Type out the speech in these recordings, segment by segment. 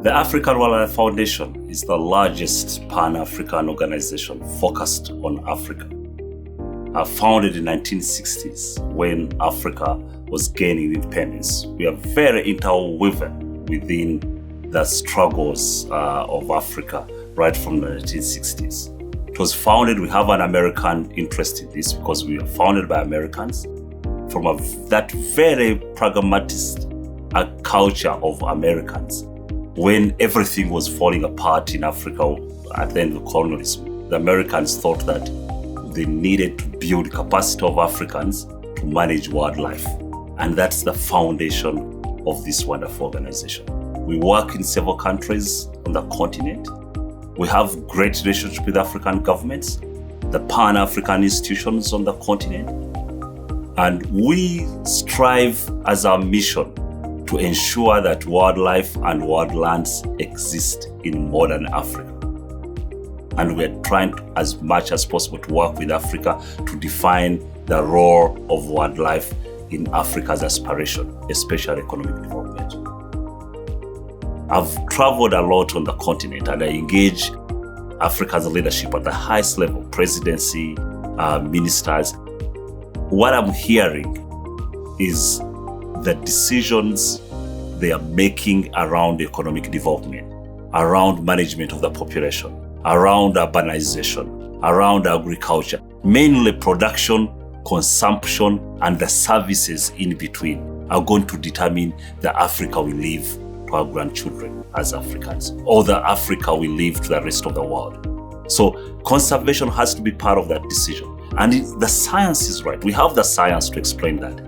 The African Wildlife Foundation is the largest Pan-African organization focused on Africa. Founded in the 1960s when Africa was gaining independence. We are very interwoven within the struggles of Africa right from the 1960s. It was founded, we have an American interest in this because we are founded by Americans from that very pragmatist culture of Americans. When everything was falling apart in Africa at the end of colonialism, the Americans thought that they needed to build capacity of Africans to manage wildlife. And that's the foundation of this wonderful organization. We work in several countries on the continent. We have great relationship with African governments, the Pan-African institutions on the continent. And we strive as our mission to ensure that wildlife and wildlands exist in modern Africa. And we're trying to, as much as possible, to work with Africa to define the role of wildlife in Africa's aspiration, especially economic development. I've traveled a lot on the continent and I engage Africa's leadership at the highest level, presidency, ministers. What I'm hearing is the decisions they are making around economic development, around management of the population, around urbanization, around agriculture, mainly production, consumption, and the services in between are going to determine the Africa we leave to our grandchildren as Africans, or the Africa we leave to the rest of the world. So conservation has to be part of that decision. And the science is right. We have the science to explain that.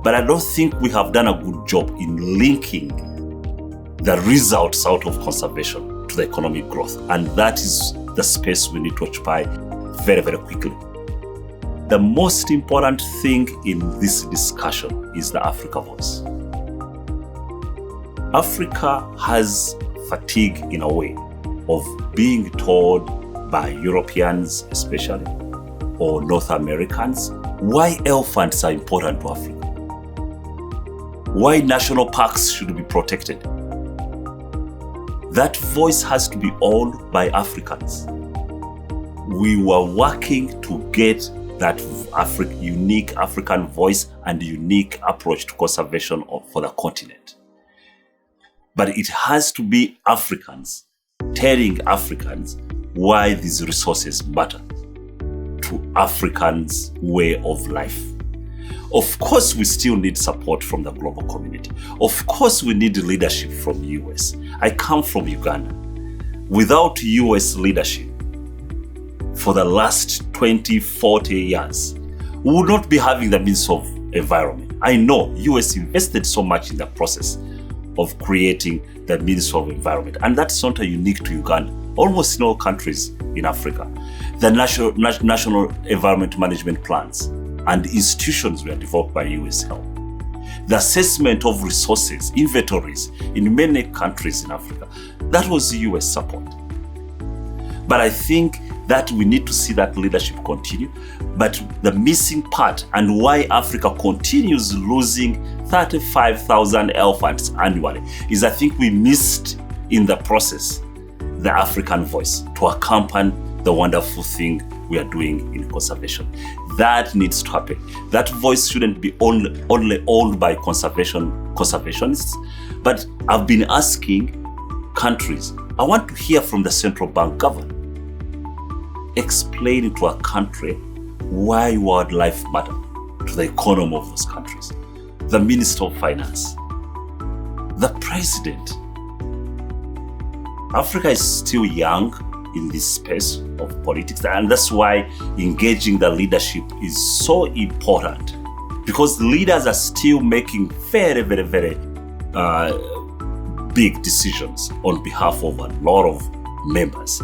But I don't think we have done a good job in linking the results out of conservation to the economic growth. And that is the space we need to occupy very, very quickly. The most important thing in this discussion is the Africa voice. Africa has fatigue in a way of being told by Europeans especially, or North Americans, why elephants are important to Africa. Why national parks should be protected. That voice has to be owned by Africans. We were working to get that unique African voice and unique approach to conservation for the continent. But it has to be Africans telling Africans why these resources matter to Africans' way of life. Of course, we still need support from the global community. Of course, we need leadership from the US. I come from Uganda. Without US leadership, for the last 20, 40 years, we would not be having the means of environment. I know US invested so much in the process of creating the means of environment. And that's not unique to Uganda. Almost in all countries in Africa, the national environment management plans and institutions were developed by US help. The assessment of resources, inventories in many countries in Africa, that was US support. But I think that we need to see that leadership continue. But the missing part and why Africa continues losing 35,000 elephants annually is I think we missed in the process the African voice to accompany the wonderful thing we are doing in conservation. That needs to happen. That voice shouldn't be only owned by conservationists, but I've been asking countries, I want to hear from the central bank governor, explain to a country why wildlife matter to the economy of those countries. The Minister of Finance, the President. Africa is still young in this space of politics, and that's why engaging the leadership is so important, because leaders are still making very, very, very big decisions on behalf of a lot of members.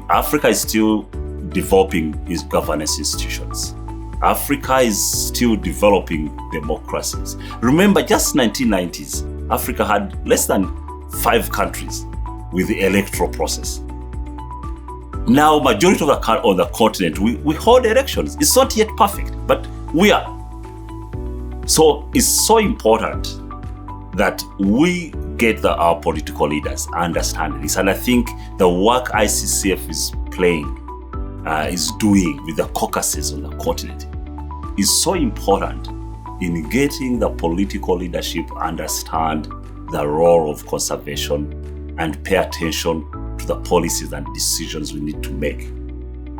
Africa is still developing its governance institutions. Africa is still developing democracies. Remember, just 1990s, Africa had less than 5 countries with the electoral process. Now, majority of on the continent, we hold elections. It's not yet perfect, but we are. So it's so important that we get our political leaders understand this. And I think the work ICCF is doing with the caucuses on the continent is so important in getting the political leadership understand the role of conservation and pay attention to the policies and decisions we need to make.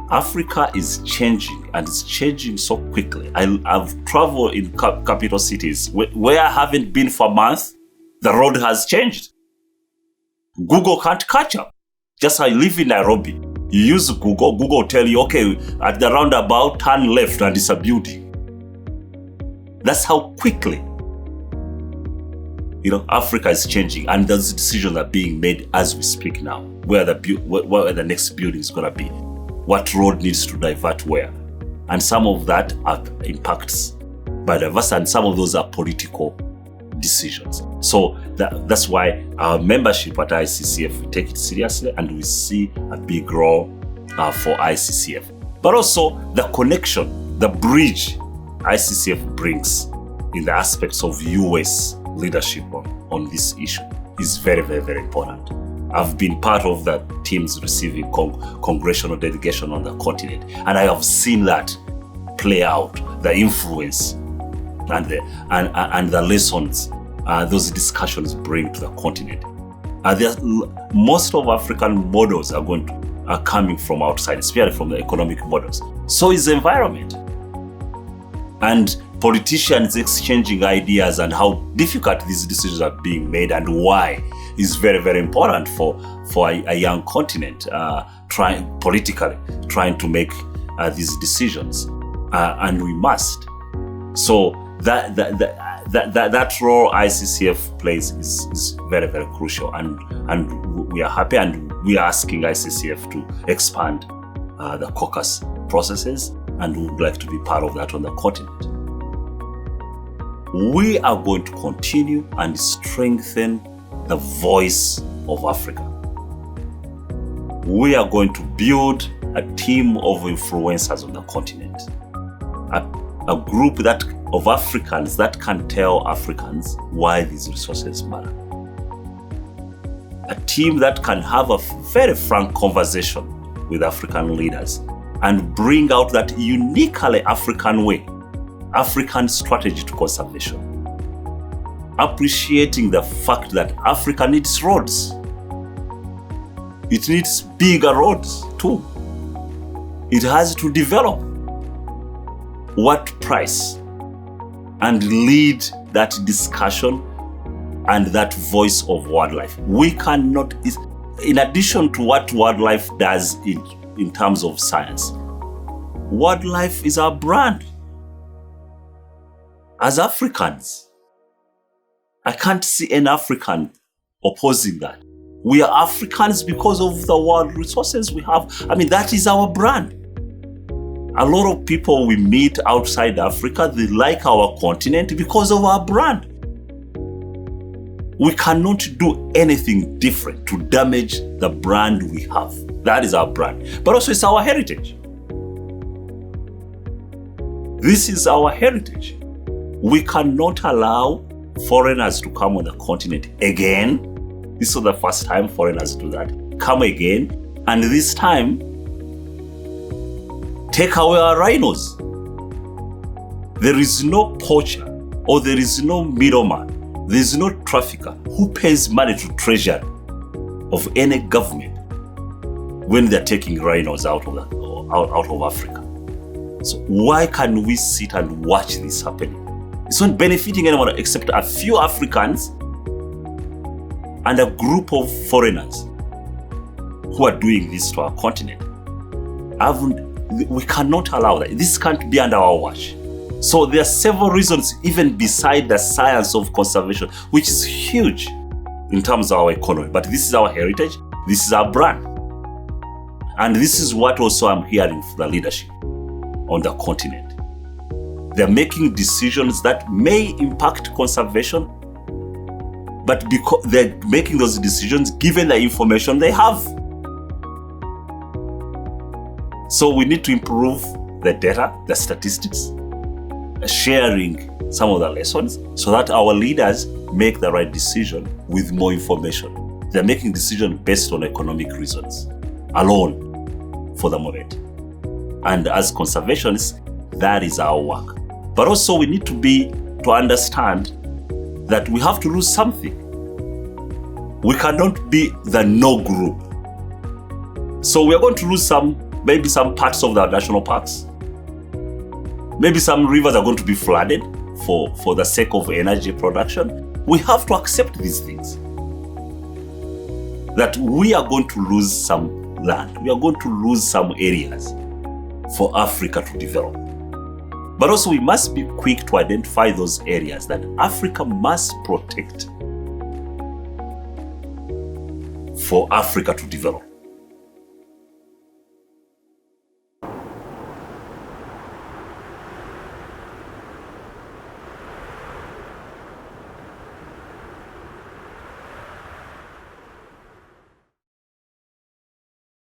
Africa is changing, and it's changing so quickly. I've traveled in capital cities where I haven't been for a month. The road has changed. Google can't catch up. Just I live in Nairobi. You use Google will tell you, okay, at the roundabout, turn left and it's a building. That's how quickly, Africa is changing, and those decisions are being made as we speak now. Where the next building is going to be, what road needs to divert where, and some of that are impacts biodiversity, and some of those are political decisions. So that's why our membership at ICCF, we take it seriously, and we see a big role for ICCF. But also the connection, the bridge ICCF brings in the aspects of US leadership on this issue is very, very, very important. I've been part of the teams receiving congressional delegation on the continent, and I have seen that play out, the influence and the lessons those discussions bring to the continent. Most of African models are coming from outside, especially from the economic models. So is the environment. And politicians exchanging ideas and how difficult these decisions are being made and why is very, very important for a young continent trying to make these decisions, and we must. So that role ICCF plays is very, very crucial, and we are happy, and we are asking ICCF to expand the caucus processes, and we would like to be part of that on the continent. We are going to continue and strengthen the voice of Africa. We are going to build a team of influencers on the continent, a group of Africans that can tell Africans why these resources matter. A team that can have a very frank conversation with African leaders and bring out that uniquely African way, African strategy to conservation. Appreciating the fact that Africa needs roads. It needs bigger roads too. It has to develop. What price? And lead that discussion and that voice of wildlife. We cannot, in addition to what wildlife does in terms of science, wildlife is our brand. As Africans, I can't see an African opposing that. We are Africans because of the world resources we have. I mean, that is our brand. A lot of people we meet outside Africa, they like our continent because of our brand. We cannot do anything different to damage the brand we have. That is our brand. But also it's our heritage. This is our heritage. We cannot allow foreigners to come on the continent again. This was the first time foreigners do that. Come again, and this time, take away our rhinos. There is no poacher, or there is no middleman, there is no trafficker who pays money to treasury of any government when they're taking rhinos out of Africa. So why can we sit and watch this happening? It's not benefiting anyone except a few Africans and a group of foreigners who are doing this to our continent. We cannot allow that. This can't be under our watch. So there are several reasons, even beside the science of conservation, which is huge in terms of our economy. But this is our heritage. This is our brand. And this is what also I'm hearing from the leadership on the continent. They're making decisions that may impact conservation, but because they're making those decisions given the information they have. So we need to improve the data, the statistics, sharing some of the lessons so that our leaders make the right decision with more information. They're making decisions based on economic reasons alone for the moment. And as conservationists, that is our work. But also we need to understand that we have to lose something. We cannot be the no group. So we are going to lose maybe some parts of the national parks. Maybe some rivers are going to be flooded for the sake of energy production. We have to accept these things. That we are going to lose some land. We are going to lose some areas for Africa to develop. But also we must be quick to identify those areas that Africa must protect for Africa to develop.